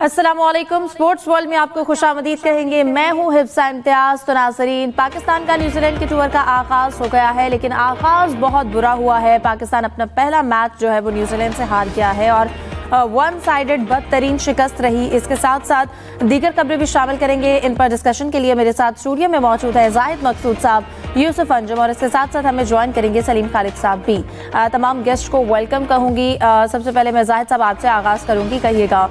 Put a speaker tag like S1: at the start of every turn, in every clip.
S1: अस्सलामुअलैकुम। Sports world में आपको खुशामदीद कहेंगे। मैं हूं हिफ्सा इम्तियाज। तो नाज़रीन, पाकिस्तान का न्यूजीलैंड के टूर का आगाज हो गया है, लेकिन आगाज बहुत बुरा हुआ है। पाकिस्तान अपना पहला मैच जो है वो न्यूजीलैंड से हार गया है और वन साइडेड बदतरीन शिकस्त रही। इसके साथ साथ दीगर खबरें भी शामिल करेंगे। इन पर डिस्कशन के लिए मेरे साथ स्टूडियो में मौजूद है जाहिद मकसूद साहब, यूसुफ अंजुम और इसके साथ साथ हमें ज्वाइन करेंगे सलीम खालिद साहब भी। तमाम गेस्ट को वेलकम कहूँगी। सबसे पहले मैं जाहिद साहब आपसे आगाज़ करूँगी। कहिएगा,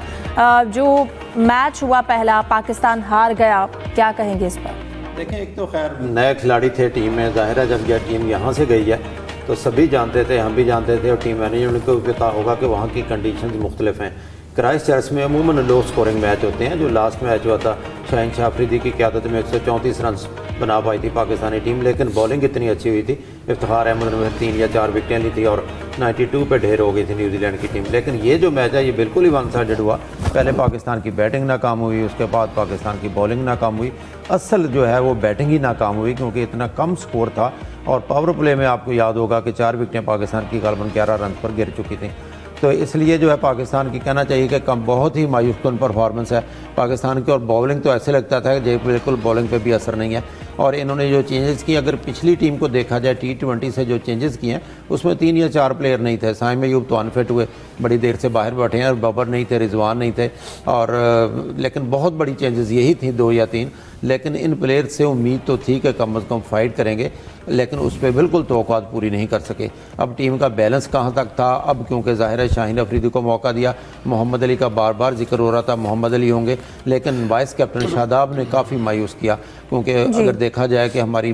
S1: जो मैच हुआ पहला, पाकिस्तान हार गया, क्या कहेंगे इस पर?
S2: देखें, एक तो खैर नए खिलाड़ी थे टीम में, ज़ाहिर है जब यह टीम यहाँ से गई है तो सभी जानते थे, हम भी जानते थे और टीम मैनेजमेंट को भी पता होगा कि वहाँ की कंडीशंस मुख्तलिफ हैं। क्राइस्ट चर्च में अमूमन लो स्कोरिंग मैच होते हैं। जो लास्ट मैच हुआ था, शाहीन अफरीदी की क़यादत में 134 रन बना पाई थी पाकिस्तानी टीम, लेकिन बॉलिंग इतनी अच्छी हुई थी। इफ्तिखार अहमद ने 3 या 4 विकेटें ली थी और 92 पे ढेर हो गई थी न्यूजीलैंड की टीम। लेकिन ये जो मैच है ये बिल्कुल ही वन साइडेड हुआ। पहले पाकिस्तान की बैटिंग नाकाम हुई, उसके बाद पाकिस्तान की बॉलिंग नाकाम हुई। असल जो है वो बैटिंग ही नाकाम हुई, क्योंकि इतना कम स्कोर था और पावर प्ले में आपको याद होगा कि 4 विकेटें पाकिस्तान की गालबन 11 रन पर गिर चुकी थी। तो इसलिए जो है पाकिस्तान की कहना चाहिए कि कम बहुत ही मायूसकुन परफॉर्मेंस है पाकिस्तान की। और बॉलिंग तो ऐसे लगता था कि बिल्कुल बॉलिंग पे भी असर नहीं है। और इन्होंने जो चेंजेस किए, अगर पिछली टीम को देखा जाए T20 से जो चेंजेस किए हैं उसमें 3 या 4 प्लेयर नहीं थे। साइम अयूब तो अनफिट हुए, बड़ी देर से बाहर बैठे हैं, और बबर नहीं थे, रिजवान नहीं थे, और लेकिन बहुत बड़ी चेंजेस यही थी 2 या 3। लेकिन इन प्लेयर से उम्मीद तो थी कि कम अज़ कम फाइट करेंगे, लेकिन उस पर बिल्कुल तवक्कुआत पूरी नहीं कर सके। अब टीम का बैलेंस कहाँ तक था? अब क्योंकि ज़ाहिर है शाहीन अफरीदी को मौका दिया, मोहम्मद अली का बार बार जिक्र हो रहा था, मोहम्मद अली होंगे, लेकिन वाइस कैप्टन शादाब ने काफ़ी मायूस किया। क्योंकि अगर देखा जाए कि हमारी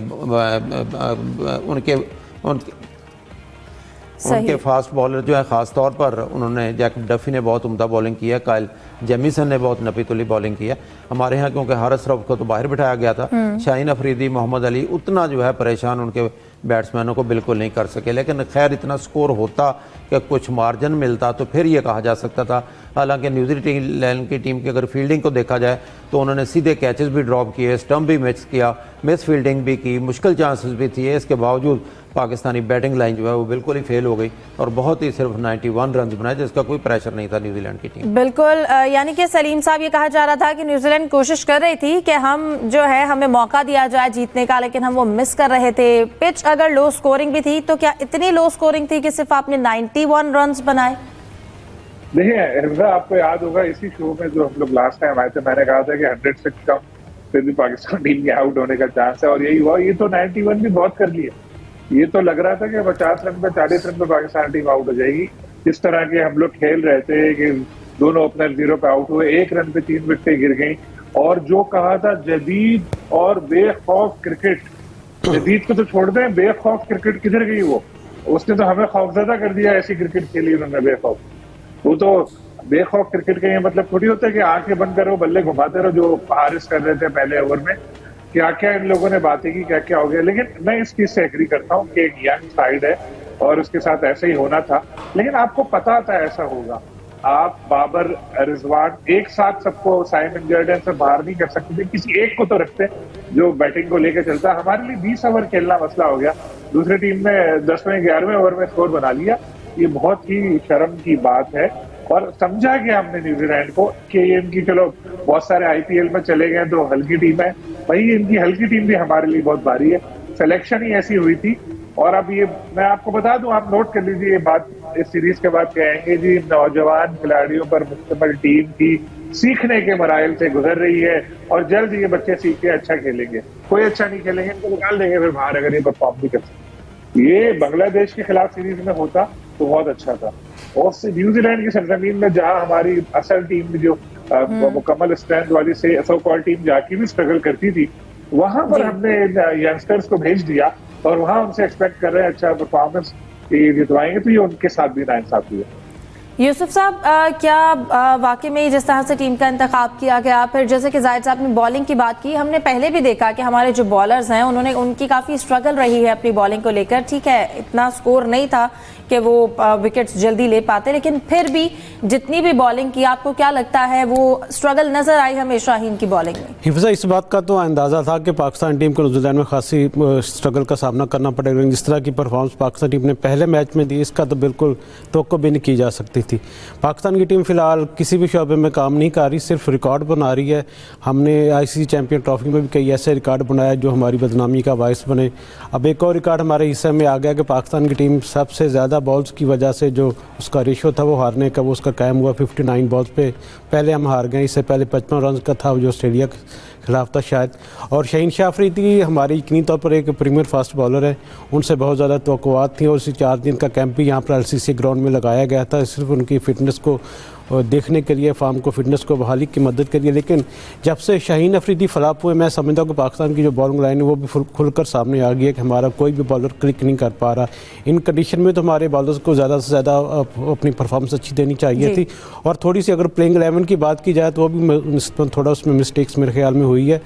S2: उनके फास्ट बॉलर जो है, ख़ास तौर पर उन्होंने जैकब डफी ने बहुत उम्दा बॉलिंग की है, कायल जेमिसन ने बहुत नपीतुली बॉलिंग की है हमारे यहाँ। क्योंकि हारिस रऊफ को तो बाहर बिठाया गया था, शाहीन अफरीदी, मोहम्मद अली उतना जो है परेशान उनके बैट्समैनों को बिल्कुल नहीं कर सके। लेकिन खैर इतना स्कोर होता कि कुछ मार्जिन मिलता तो फिर ये कहा जा सकता था। हालांकि न्यूजीलैंड की टीम की अगर फील्डिंग को देखा जाए तो उन्होंने सीधे कैचेस भी ड्रॉप किए, स्टंप भी मिस किया, मिस फील्डिंग भी की, मुश्किल चांसेस भी थी। इसके बावजूद पाकिस्तानी बैटिंग लाइन जो है वो बिल्कुल ही फेल हो गई और बहुत ही सिर्फ 91 रन बनाए, जिसका कोई प्रेशर नहीं था न्यूजीलैंड की टीम।
S1: बिल्कुल, यानी कि सलीम साहब, ये कहा जा रहा था कि न्यूजीलैंड कोशिश कर रही थी कि हम जो है हमें मौका दिया जाए जीतने का, लेकिन हम वो मिस कर रहे थे। पिच अगर लो स्कोरिंग भी थी तो क्या इतनी लो स्कोरिंग थी कि सिर्फ आपने 91 रन बनाए?
S3: देखिए, आपको याद होगा इसी शो में जो हम लोग लास्ट टाइम आए थे, मैंने कहा था कि 100 से कम फिर भी पाकिस्तान टीम के आउट होने का चांस है, और यही हुआ। ये तो 91 भी बहुत कर लिए। ये तो लग रहा था कि 50 रन पे 40 रन पे पाकिस्तान टीम आउट हो जाएगी। जिस तरह के हम लोग खेल रहे थे कि दोनों ओपनर 0 पे आउट हुए, 1 रन पे 3 विकेटें गिर गई। और जो कहा था जदीद और बेखौफ क्रिकेट, जदीद को तो छोड़ दें, बेखौफ क्रिकेट किधर गई? वो उसने तो हमें खौफजदा कर दिया। ऐसी क्रिकेट खेली उन्होंने बेखौफ। वो तो बेखौफ क्रिकेट का ये मतलब थोड़ी होता है कि आंखें बंद करो बल्ले घुमाते रहो, जो हारिस कर रहे थे पहले ओवर में। क्या क्या इन लोगों ने बातें की, क्या क्या हो गया। लेकिन मैं इस चीज से एग्री करता हूँ कि एक यंग साइड है और उसके साथ ऐसे ही होना था। लेकिन आपको पता था ऐसा होगा। आप बाबर, रिजवान एक साथ सबको साइमन जॉर्डन से बाहर नहीं कर सकते थे, किसी एक को तो रखते जो बैटिंग को लेकर चलता। हमारे लिए 20 ओवर खेलना मसला हो गया। दूसरी टीम ने 10वें 11वें ओवर में स्कोर बना लिया। ये बहुत ही शर्म की बात है। और समझा गया हमने न्यूजीलैंड को कि ये इनकी, चलो बहुत सारे IPL में चले गए तो हल्की टीम है, वही इनकी हल्की टीम भी हमारे लिए बहुत भारी है। सिलेक्शन ही ऐसी हुई थी। और अब ये मैं आपको बता दूं, आप नोट कर लीजिए ये बात, इस सीरीज के बाद कहेंगे जी नौजवान खिलाड़ियों पर मुश्तमिल टीम की सीखने के मराइल से गुजर रही है और जल्द ये बच्चे सीख के अच्छा खेलेंगे। कोई अच्छा नहीं खेलेंगे इनको निकाल देंगे फिर बाहर, अगर ये परफॉर्म भी कर सकते। ये बांग्लादेश के खिलाफ सीरीज में होता तो बहुत अच्छा था। और न्यूजीलैंड की सरजमीन में जहां हमारी असल टीम जो मुकम्मल स्ट्रेंथ वाली से सो कॉल टीम जाके भी स्ट्रगल करती थी, वहां पर हमने यंगस्टर्स को भेज दिया और वहां उनसे एक्सपेक्ट कर रहे हैं अच्छा परफॉर्मेंस जितवाएंगे, तो ये उनके साथ भी नाइंसाफी है।
S1: यूसुफ साहब, क्या वाकई में जिस तरह से टीम का इंतखाब किया गया, फिर जैसे कि जाहिद साहब ने बॉलिंग की बात की, हमने पहले भी देखा कि हमारे जो बॉलर्स हैं उनकी काफ़ी स्ट्रगल रही है अपनी बॉलिंग को लेकर। ठीक है, इतना स्कोर नहीं था कि वो विकेट्स जल्दी ले पाते, लेकिन फिर भी जितनी भी बॉलिंग की, आपको क्या लगता है वो स्ट्रगल नज़र आई हमेशा ही इनकी बॉलिंग में?
S4: हिफ्ज़ा, इस बात का तो अंदाज़ा था कि पाकिस्तान टीम को न्यूजीलैंड में खासी स्ट्रगल का सामना करना पड़ेगा। जिस तरह की परफॉर्मेंस पाकिस्तान टीम ने पहले मैच में दी, इसका तो बिल्कुल तवक्को भी नहीं की जा सकती थी। पाकिस्तान की टीम फ़िलहाल किसी भी शोबे में काम नहीं कर रही, सिर्फ रिकॉर्ड बना रही है। हमने ICC चैम्पियन ट्रॉफी में भी कई ऐसे रिकॉर्ड बनाया जो हमारी बदनामी का बायस बने। अब एक और रिकॉर्ड हमारे हिस्से में आ गया कि पाकिस्तान की टीम सबसे ज़्यादा बॉल्स की वजह से जो उसका रेशो था वो हारने का, वो उसका कायम हुआ 59 बॉल्स पे। पहले हम हार गए, इससे पहले 55 रन का था जो ऑस्ट्रेलिया के खिलाफ था शायद। और शहीन शाह अफरीदी हमारी यकीनी तौर पर एक प्रीमियर फास्ट बॉलर है, उनसे बहुत ज़्यादा तवक्कुआत थी और इसी 4 दिन का कैंप भी यहाँ पर LCC ग्राउंड में लगाया गया था सिर्फ उनकी फ़िटनेस को देखने के लिए, फार्म को फिटनेस को बहाली की मदद के लिए। लेकिन जब से शाहीन अफरीदी फ्लॉप हुए, मैं समझता हूँ कि पाकिस्तान की जो बॉलिंग लाइन है वो भी खुलकर सामने आ गई है कि हमारा कोई भी बॉलर क्लिक नहीं कर पा रहा। इन कंडीशन में तो हमारे बॉलर्स को ज़्यादा से ज़्यादा अपनी परफॉर्मेंस अच्छी देनी चाहिए थी। और थोड़ी सी अगर प्लेइंग 11 की बात की जाए तो वो भी थोड़ा उसमें मिस्टेक्स मेरे ख्याल में हुई है।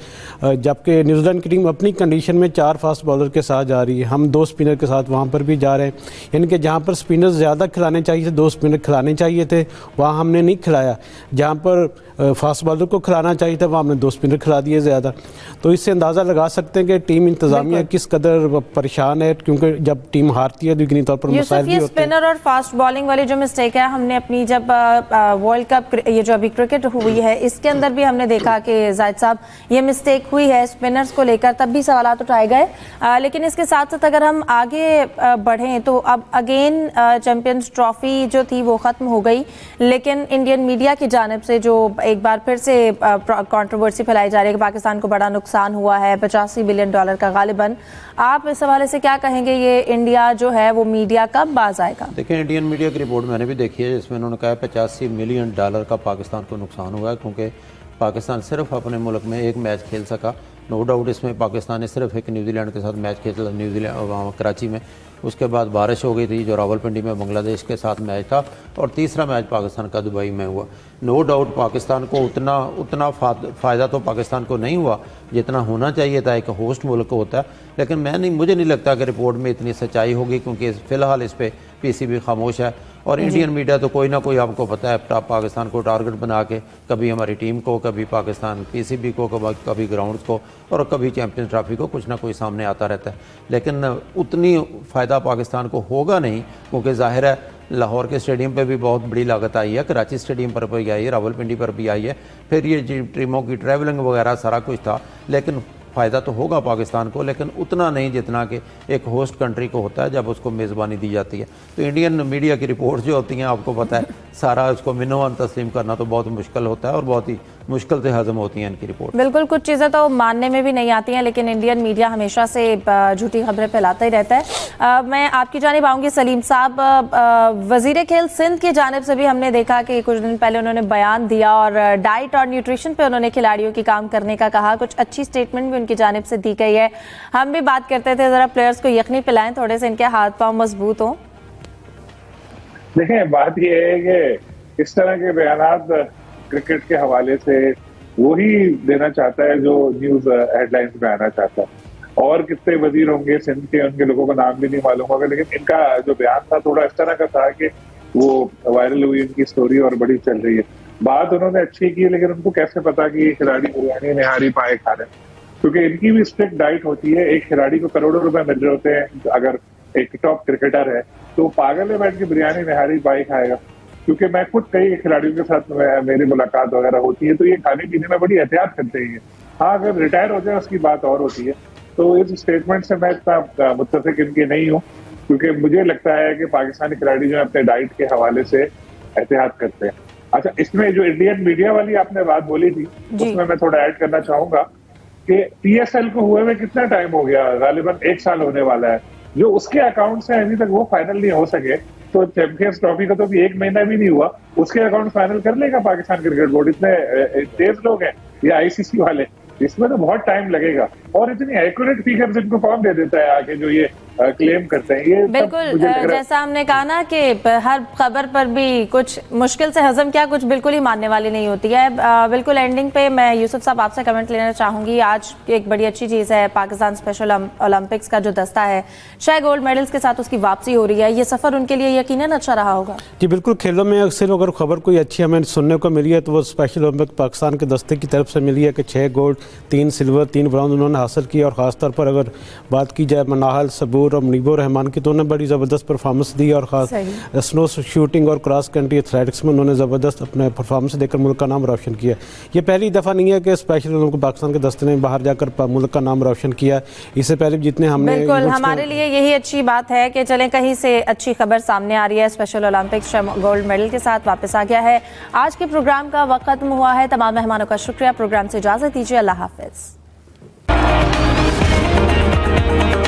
S4: जबकि न्यूजीलैंड की टीम अपनी कंडीशन में 4 फास्ट बॉलर के साथ जा रही है, हम 2 स्पिनर के साथ वहाँ पर भी जा रहे हैं। यानी कि जहाँ पर स्पिनर ज़्यादा खिलाने चाहिए थे, 2 स्पिनर खिलाने चाहिए थे, वहाँ हमने नहीं खिलाया। जहाँ पर फास्ट बॉलर को खिलाना चाहिए था वहाँ हमने 2 स्पिनर खिला दिए ज़्यादा। तो इससे अंदाज़ा लगा सकते हैं कि टीम इंतज़ामिया किस कदर परेशान है, क्योंकि जब टीम हारती है तो यकीनी तौर पर मसाइल भी होते हैं।
S1: स्पिनर और फास्ट बॉलिंग वाली जो मिस्टेक है, हमने अपनी जब वर्ल्ड कप ये जो अभी क्रिकेट हुई है इसके अंदर भी हमने देखा कि जाहिद साहब ये मिस्टेक हुई है स्पिनर्स को लेकर, तब भी सवालात उठाए गए। लेकिन इसके साथ साथ अगर हम आगे बढ़ें तो अब अगेन चैंपियंस ट्रॉफी जो थी वो ख़त्म हो गई, लेकिन इंडियन मीडिया की जानिब से जो एक बार फिर से कंट्रोवर्सी फैलाई जा रही है कि पाकिस्तान को बड़ा नुकसान हुआ है $85 बिलियन का गालिबन। आप इस हवाले से क्या कहेंगे, ये इंडिया जो है वो मीडिया कब बाज आएगा?
S2: देखिए, इंडियन मीडिया की रिपोर्ट मैंने भी देखी है जिसमें उन्होंने कहा $85 मिलियन का पाकिस्तान को नुकसान हुआ है, क्योंकि पाकिस्तान सिर्फ अपने मुल्क में एक मैच खेल सका। नो डाउट इसमें पाकिस्तान ने सिर्फ एक न्यूजीलैंड के साथ मैच खेला, न्यूजीलैंड कराची में। उसके बाद बारिश हो गई थी जो रावलपिंडी में बांग्लादेश के साथ मैच था, और तीसरा मैच पाकिस्तान का दुबई में हुआ। नो डाउट पाकिस्तान को उतना फ़ायदा तो पाकिस्तान को नहीं हुआ जितना होना चाहिए था, एक होस्ट मुल्क को होता है। लेकिन मुझे नहीं लगता कि रिपोर्ट में इतनी सच्चाई होगी, क्योंकि फ़िलहाल इस पर PCB खामोश है। और इंडियन मीडिया तो कोई ना कोई, आपको पता है, पाकिस्तान को टारगेट बना के कभी हमारी टीम को, कभी पाकिस्तान PCB को, कभी ग्राउंड को, और कभी चैंपियंस ट्रॉफी को कुछ ना कुछ सामने आता रहता है। लेकिन उतनी फ़ायदा पाकिस्तान को होगा नहीं, क्योंकि ज़ाहिर है लाहौर के स्टेडियम पे भी बहुत बड़ी लागत आई है, कराची स्टेडियम पर भी आई है, रावलपिंडी पर भी आई है, फिर ये टीमों की ट्रैवलिंग वगैरह सारा कुछ था। लेकिन फ़ायदा तो होगा पाकिस्तान को, लेकिन उतना नहीं जितना कि एक होस्ट कंट्री को होता है जब उसको मेज़बानी दी जाती है। तो इंडियन मीडिया की रिपोर्ट जो होती हैं, आपको पता है, सारा उसको मिनोवन तस्लीम करना तो बहुत मुश्किल होता है और बहुत ही मुश्किल से हजम होती हैं इनकी रिपोर्ट।
S1: बिल्कुल, कुछ चीज़ें तो मानने में भी नहीं आती हैं, लेकिन इंडियन मीडिया हमेशा से झूठी खबरें फैलाता ही रहता है। मैं आपकी जानिब आऊँगी सलीम साहब। वज़ीर खेल सिंध की जानिब से भी हमने देखा कि कुछ दिन पहले उन्होंने बयान दिया और डाइट और न्यूट्रिशन पे उन्होंने खिलाड़ियों की काम करने का कहा। कुछ अच्छी स्टेटमेंट भी उनकी जानिब से दी गई है। हम भी बात करते थे ज़रा प्लेयर्स को यकीनी पिलाएं, थोड़े से इनके हाथ पाँव मजबूत हों।
S3: देखें, बात यह है कि इस तरह के बयानात क्रिकेट के हवाले से वही देना चाहता है जो न्यूज हेडलाइंस में आना चाहता है। और कितने वजीर होंगे सिंध के, उनके लोगों का नाम भी नहीं मालूम होगा, लेकिन इनका जो बयान था थोड़ा इस तरह का था कि वो वायरल हुई इनकी स्टोरी और बड़ी चल रही है। बात उन्होंने अच्छी की, लेकिन उनको कैसे पता कि ये खिलाड़ी बिरयानी निहारी पाए खा रहे हैं, क्योंकि इनकी भी स्ट्रिक्ट डाइट होती है। एक खिलाड़ी को करोड़ों रुपए मिल रहे होते हैं, अगर एक टॉप क्रिकेटर है तो पागल है बैठ के बिरयानी निहारी पाए खाएगा। क्योंकि मैं खुद कई खिलाड़ियों के साथ मेरी मुलाकात वगैरह होती है, तो ये खाने पीने में बड़ी एहतियात करते हैं। हाँ, अगर रिटायर हो जाए उसकी बात और होती है। तो इस स्टेटमेंट से मैं इतना मुत्तफिक इनके नहीं हूँ, क्योंकि मुझे लगता है कि पाकिस्तानी खिलाड़ी जो है अपने डाइट के हवाले से एहतियात करते हैं। अच्छा, इसमें जो इंडियन मीडिया वाली आपने बात बोली थी, उसमें मैं थोड़ा ऐड करना चाहूंगा कि PSL को हुए में कितना टाइम हो गया, गालिबन 1 साल होने वाला है। जो उसके अकाउंट से अभी तक वो फाइनल नहीं हो सके, तो चैंपियंस ट्रॉफी का तो भी 1 महीना भी नहीं हुआ, उसके अकाउंट फाइनल कर लेगा पाकिस्तान क्रिकेट बोर्ड? इतने तेज लोग हैं या ICC वाले? इसमें तो बहुत टाइम लगेगा। और इतनी एक्यूरेट फिगर्स इनको कौन दे देता है आगे, जो ये क्लेम करते हैं? ये
S1: बिल्कुल, जैसा हमने कहा ना कि हर खबर पर भी कुछ मुश्किल से हजम क्या, कुछ बिल्कुल ही मानने वाली नहीं होती है। बिल्कुल एंडिंग पे मैं यूसुफ साहब आपसे कमेंट लेना चाहूंगी। आज एक बड़ी अच्छी चीज़ है, पाकिस्तान स्पेशल ओलंपिक्स का जो दस्ता है 6 गोल्ड मेडल्स के साथ उसकी वापसी हो रही है। ये सफ़र उनके लिए यकीनन अच्छा रहा होगा। जी
S4: बिल्कुल, खेलों में अक्सर अगर खबर कोई अच्छी हमें सुनने को मिली है तो वो स्पेशल ओलंपिक पाकिस्तान के दस्ते की तरफ से मिली है कि 6 गोल्ड 3 सिल्वर 3 ब्रॉन्ज उन्होंने हासिल किया। और ख़ासतौर पर अगर बात की जाए मनाहल, सबूर, और मुनीबुर रहमान की, तो उन्होंने बड़ी ज़बरदस्त परफॉर्मेंस दी और ख़ास स्नो शूटिंग और क्रॉस कंट्री एथलेटिक्स में उन्होंने ज़बरदस्त अपने परफॉर्मेंस देकर मुल्क का नाम रोशन किया। ये पहली दफ़ा नहीं है कि स्पेशल ओलंपिक पाकिस्तान के दस्ते ने बाहर जाकर मुल्क का नाम रोशन किया। इससे पहले जितने हमने
S1: बिल्कुल हमारे लिए यही अच्छी बात है कि चलें कहीं से अच्छी खबर सामने आ रही है। स्पेशल ओलंपिक्स गोल्ड मेडल के साथ वापस आ गया है। आज के प्रोग्राम का वक्त खत्म हुआ है। तमाम मेहमानों का शुक्रिया। प्रोग्राम से इजाजत दीजिए। अल्लाह हाफिज।